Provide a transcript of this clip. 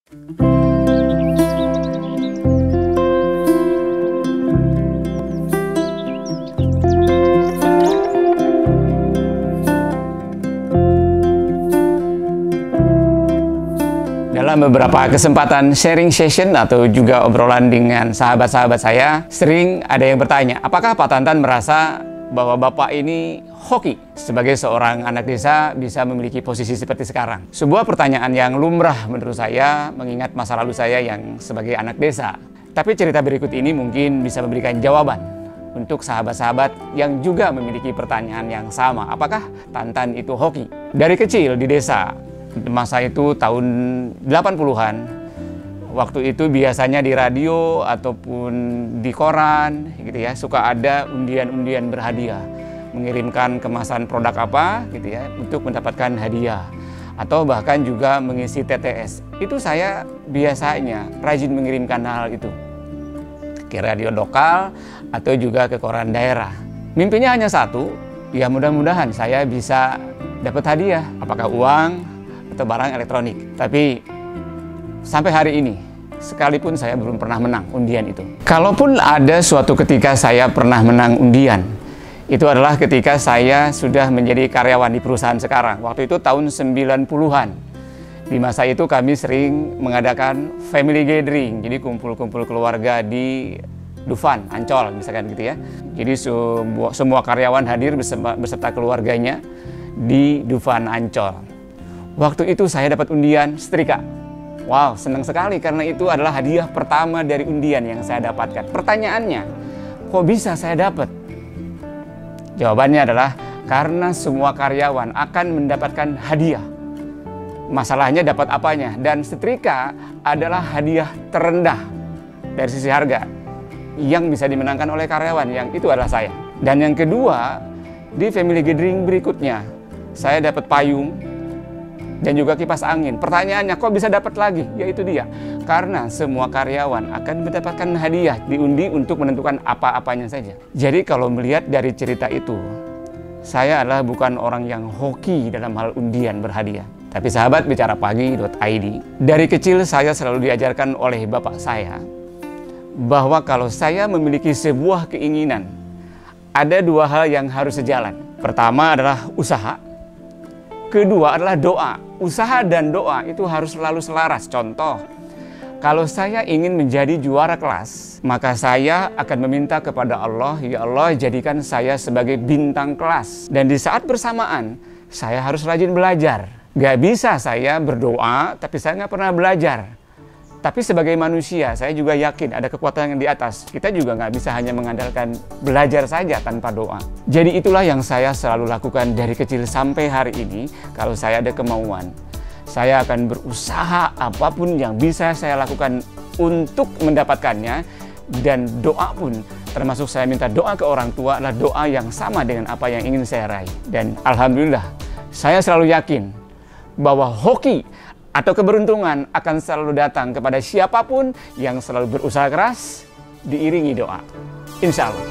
Dalam beberapa kesempatan sharing session atau juga obrolan dengan sahabat-sahabat saya, sering ada yang bertanya, apakah Pak Tantan merasa bahwa Bapak ini hoki sebagai seorang anak desa bisa memiliki posisi seperti sekarang? Sebuah pertanyaan yang lumrah menurut saya, mengingat masa lalu saya yang sebagai anak desa. Tapi cerita berikut ini mungkin bisa memberikan jawaban untuk sahabat-sahabat yang juga memiliki pertanyaan yang sama. Apakah Tantan itu hoki? Dari kecil di desa, masa itu tahun 80-an, waktu itu biasanya di radio ataupun di koran gitu ya, suka ada undian-undian berhadiah, mengirimkan kemasan produk apa gitu ya untuk mendapatkan hadiah, atau bahkan juga mengisi TTS. Itu saya biasanya rajin mengirimkan hal itu ke radio lokal atau juga ke koran daerah. Mimpinya hanya satu, ya mudah-mudahan saya bisa dapat hadiah, apakah uang atau barang elektronik. Tapi sampai hari ini, sekalipun saya belum pernah menang undian itu. Kalaupun ada suatu ketika saya pernah menang undian, itu adalah ketika saya sudah menjadi karyawan di perusahaan sekarang. Waktu itu tahun 90-an. Di masa itu kami sering mengadakan family gathering, jadi kumpul-kumpul keluarga di Dufan, Ancol misalkan gitu ya. Jadi semua karyawan hadir beserta keluarganya di Dufan, Ancol. Waktu itu saya dapat undian setrika. Wow, senang sekali karena itu adalah hadiah pertama dari undian yang saya dapatkan. Pertanyaannya, kok bisa saya dapat? Jawabannya adalah karena semua karyawan akan mendapatkan hadiah. Masalahnya dapat apanya? Dan setrika adalah hadiah terendah dari sisi harga yang bisa dimenangkan oleh karyawan, yang itu adalah saya. Dan yang kedua, di family gathering berikutnya, saya dapat payung dan juga kipas angin. Pertanyaannya, kok bisa dapat lagi? Yaitu dia, karena semua karyawan akan mendapatkan hadiah diundi untuk menentukan apa-apanya saja. Jadi kalau melihat dari cerita itu, saya adalah bukan orang yang hoki dalam hal undian berhadiah. Tapi sahabat bicara pagi.id, dari kecil saya selalu diajarkan oleh bapak saya bahwa kalau saya memiliki sebuah keinginan, ada dua hal yang harus sejalan. Pertama adalah usaha, kedua adalah doa. Usaha dan doa itu harus selalu selaras. Contoh, kalau saya ingin menjadi juara kelas, maka saya akan meminta kepada Allah, ya Allah jadikan saya sebagai bintang kelas. Dan di saat bersamaan, saya harus rajin belajar. Gak bisa saya berdoa, tapi saya nggak pernah belajar. Tapi sebagai manusia, saya juga yakin ada kekuatan yang di atas. Kita juga nggak bisa hanya mengandalkan belajar saja tanpa doa. Jadi itulah yang saya selalu lakukan dari kecil sampai hari ini. Kalau saya ada kemauan, saya akan berusaha apapun yang bisa saya lakukan untuk mendapatkannya. Dan doa pun, termasuk saya minta doa ke orang tua, adalah doa yang sama dengan apa yang ingin saya raih. Dan alhamdulillah, saya selalu yakin bahwa hoki atau keberuntungan akan selalu datang kepada siapapun yang selalu berusaha keras, diiringi doa. Insya Allah.